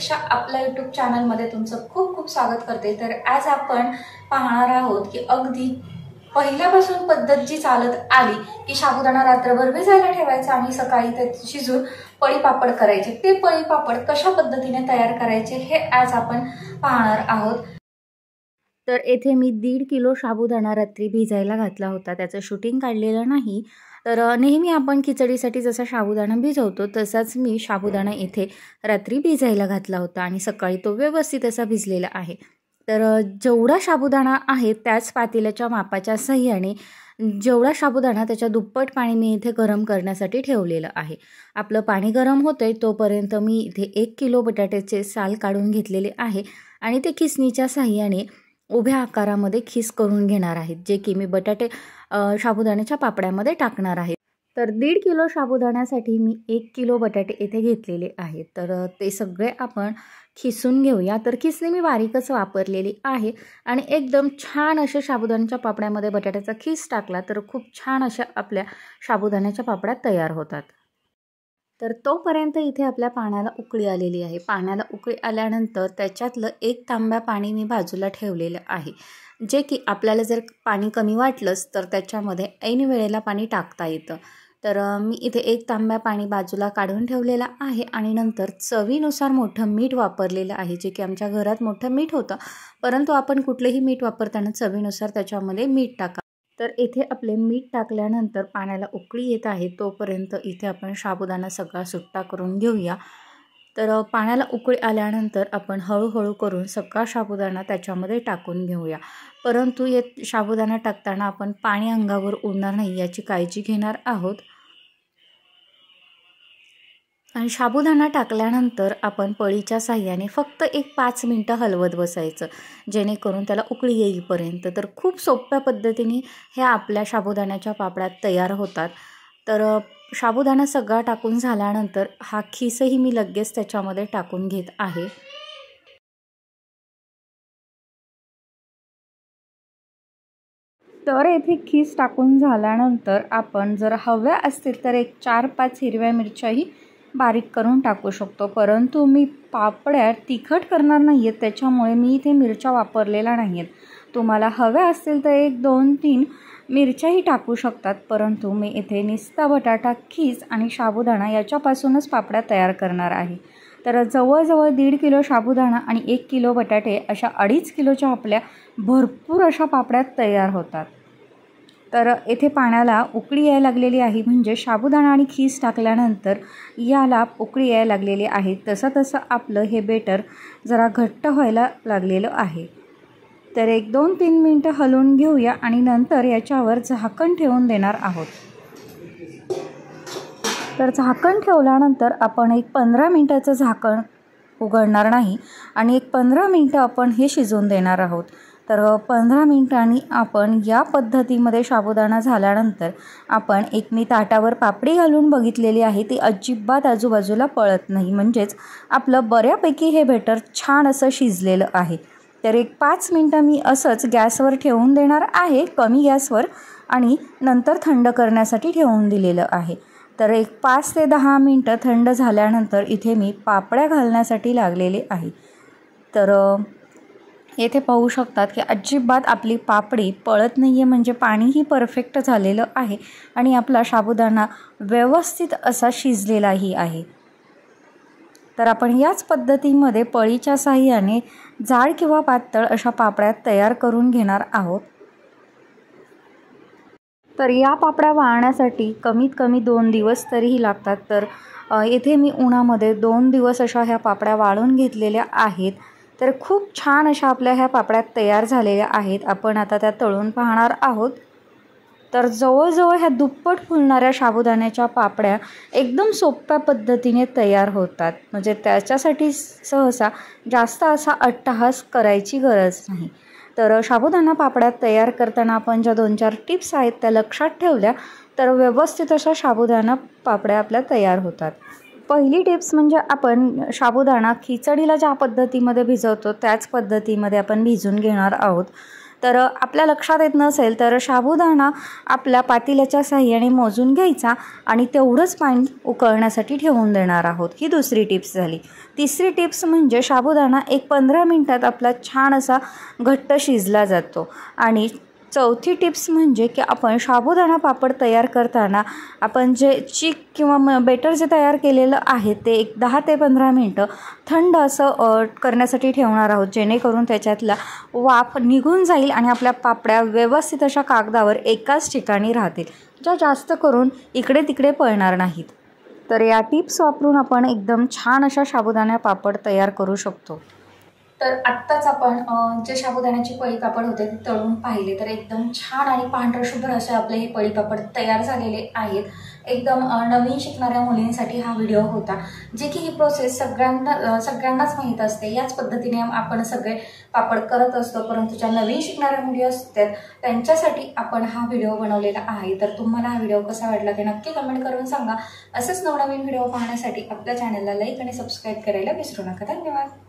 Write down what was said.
प्रतीक्षा आपल्या YouTube चॅनलमध्ये तुमचं खूप खूप स्वागत करते। तर आज आपण पाहणार आहोत की अगदी पहिल्यापासून पद्धत जी चालत आली की साबुदाणा रात्रभर भिजायला ठेवायचा आणि सकाळी ते शिजून पळी पापड करायचे। ते पळी पापड कशा पद्धतीने तयार करायचे हे आज आपण पाहणार आहोत। तर येथे मी 1.5 किलो साबुदाणा रात्री भिजायला घातला होता। त्याचं शूटिंग काढलेलं नाही। तर नेहमी आपण खिचडीसाठी जसा साबुदाणा भिजवतो तसाच मी साबुदाणा इथे रात्री भिजायला घातला होता आणि सकाळी तो व्यवस्थित असा भिजलेला आहे। तर जेवढा साबुदाणा आहे त्याच पातेल्याच्या मापाच्या सहाय्याने जेवढा साबुदाणा त्याच्या दुप्पट पाणी मी इथे गरम करण्यासाठी ठेवलेलं आहे। आपलं पाणी गरम होतंय तोपर्यंत मी इथे 1 किलो बटाट्याचे साल काढून घेतलेले आहे आणि ते खिसणीच्या सहाय्याने उभ्या आकारामध्ये खिस करून घेणार आहेत, जे की मी बटाटे साबुदाण्याच्या पापड्यामध्ये टाकणार आहे। तर 1.5 किलो साबुदाण्यासाठी मी 1 किलो बटाटे येथे घेतलेले आहेत। तर ते सगळे आपण खिसून घेऊया। तर खिसणी मी बारीकच वापरलेली आहे आणि एकदम छान असे साबुदाण्याच्या पापड्यामध्ये बटाट्याचा खिस टाकला तर खूप छान अशा आपल्या साबुदाण्याच्या पापड्या तयार होतात। तर तोपर्यंत इथे आपल्या पाण्याला उकळी आलेली आहे। पाण्याला उकळी आल्यानंतर त्याच्यातलं 1 तांब्या पाणी मी बाजूला ठेवलेलं आहे, जे की आपल्याला जर पाणी कमी वाटलंच तर त्याच्यामध्ये ऐन वेळेला पाणी टाकता येतं। तर मी इथे 1 तांब्या पाणी बाजूला काढून ठेवलेलं आहे आणि नंतर चवीनुसार मोठं मीठ वापरलेलं आहे, जे की आमच्या घरात मोठं मीठ होतं, परंतु आपण कुठलेही मीठ वापरताना चवीनुसार त्याच्यामध्ये मीठ टाका। तर इथे आपले मीठ टाकल्यानंतर पाण्याला उकळी येत आहे तोपर्यंत इथे आपण साबुदाणा सगळा सुट्टा करून घेऊया। तर पाण्याला उकळी आल्यानंतर आपण हळूहळू करून सगळा साबुदाणा त्याच्यामध्ये टाकून घेऊया, परंतु साबुदाणा टाकताना आपण पाणी अंगावर उडणार नाही याची काळजी घेणार आहोत। आणि साबुदाणा टाकल्यानंतर आपण पळीच्या साहाय्याने फक्त 5 मिनिटं हलवत बसायचं, जेणेकरून त्याला उकळी येईपर्यंत। तर खूप सोप्या पद्धतीने ह्या आपल्या साबुदाण्याच्या पापड्या तयार होतात। तर साबुदाणा सगळा टाकून झाल्यानंतर हा खिसही मी लगेच त्याच्यामध्ये टाकून घेत आहे। तर येथे खीस टाकून झाल्यानंतर आपण जर हव्या असतील तर 4-5 हिरव्या मिरच्याही बारीक करून टाकू शकतो, परंतु मी पापड्या तिखट करणार नाही आहेत त्याच्यामुळे मी इथे मिरच्या वापरलेल्या नाही आहेत। तुम्हाला हव्या असतील तर 1-2-3 मिरच्याही टाकू शकतात, परंतु मी इथे निस्ता बटाटा खीस आणि साबुदाणा याच्यापासूनच पापड्या तयार करणार आहे। तर जवळजवळ 1.5 किलो साबुदाणा आणि 1 किलो बटाटे अशा 2.5 किलोच्या आपल्या भरपूर अशा पापड्या तयार होतात। तर येथे पाण्याला उकळी यायला लागलेली आहे, म्हणजे साबुदाणा आणि खीस टाकल्यानंतर याला उकळी यायला लागलेली आहे। तसं तसं आपलं हे बेटर जरा घट्ट व्हायला लागलेलं आहे। तर 1-2-3 मिनिटं हलवून घेऊया आणि नंतर याच्यावर झाकण ठेवून देणार आहोत। तर झाकण ठेवल्यानंतर आपण 15 मिनिटाचं झाकण उघडणार नाही आणि 15 मिनिटं आपण हे शिजवून देणार आहोत। तर 15 मिनिटांनी आपण या पद्धतीमध्ये साबुदाणा झाल्यानंतर आपण मी ताटावर पापडी घालून बघितलेली आहे, ती अजिबात आजूबाजूला पळत नाही, म्हणजेच आपलं बऱ्यापैकी हे बेटर छान असं शिजलेलं आहे। तर 5 मिनिटं मी असंच गॅसवर ठेवून देणार आहे, कमी गॅसवर, आणि नंतर थंड करण्यासाठी ठेवून दिलेलं आहे। तर 5 ते 10 मिनिटं थंड झाल्यानंतर इथे मी पापड्या घालण्यासाठी लागलेले आहे। तर येथे पाहू शकतात की अजिबात आपली पापडी पळत नाही आहे, म्हणजे पाणीही परफेक्ट झालेलं आहे आणि आपला साबुदाणा व्यवस्थित असा शिजलेलाही आहे। तर आपण याच पद्धतीमध्ये पळीच्या साहाय्याने जाड किंवा पातळ अशा पापड्या तयार करून घेणार आहोत। तर या पापड्या वाळण्यासाठी कमीत कमी 2 दिवस तरीही लागतात। तर येथे मी उन्हामध्ये 2 दिवस अशा ह्या पापड्या वाळून घेतलेल्या आहेत। तर खूप छान अशा आपल्या ह्या पापड्या तयार झालेल्या आहेत। आपण आता त्या तळून पाहणार आहोत। तर जवळजवळ ह्या दुप्पट फुलणाऱ्या साबुदाण्याच्या पापड्या एकदम सोप्या पद्धतीने तयार होतात, म्हणजे त्याच्यासाठी सहसा जास्त असा अट्टहास करायची गरज नाही। तर साबुदाणा पापड्या तयार करताना आपण ज्या 2-4 टिप्स आहेत त्या लक्षात ठेवल्या तर व्यवस्थित अशा साबुदाणा पापड्या आपल्या तयार होतात। पहिली टिप्स म्हणजे आपण साबुदाणा खिचडीला ज्या पद्धतीमध्ये भिजवतो त्याच पद्धतीमध्ये आपण भिजवून घेणार आहोत। तर आपल्या लक्षात येत नसेल तर साबुदाणा आपल्या पातेल्याच्या साहाय्याने मोजून घ्यायचा आणि तेवढंच पाणी उकळण्यासाठी ठेवून देणार आहोत। ही दुसरी टिप्स झाली। तिसरी टिप्स म्हणजे साबुदाणा एक 15 मिनिटात आपला छान असा घट्ट शिजला जातो। आणि चौथी टिप्स म्हणजे की आपण साबुदाणा पापड तयार करताना आपण जे चीक किंवा बेटर जे तयार केलेलं आहे ते एक 10 ते 15 मिनटं थंड असं करण्यासाठी ठेवणार आहोत, जेणेकरून त्याच्यातला वाफ निघून जाईल आणि आपल्या पापड्या व्यवस्थित अशा कागदावर एकाच ठिकाणी राहतील, ज्या जास्त करून इकडे तिकडे पळणार नाहीत। तर या टिप्स वापरून आपण एकदम छान अशा साबुदाणा पापड तयार करू शकतो। तर आत्ताच आपण जे साबुदाण्याचे पळी पापड होते ते तळून पाहिले, तर एकदम छान आणि पांढरशुभ्र असे आपले हे पळी पापड तयार झालेले आहेत। एकदम नवीन शिकणाऱ्या मुलींसाठी हा व्हिडिओ होता, जे की ही प्रोसेस सगळ्यांनाच माहीत असते। याच पद्धतीने आपण सगळे पापड करत असतो, परंतु ज्या नवीन शिकणाऱ्या मुली असतात त्यांच्यासाठी आपण हा व्हिडिओ बनवलेला आहे। तर तुम्हाला हा व्हिडिओ कसा वाटला ते नक्की कमेंट करून सांगा। असेच नवनवीन व्हिडिओ पाहण्यासाठी आपल्या चॅनलला लाईक आणि सबस्क्राईब करायला विसरू नका। धन्यवाद।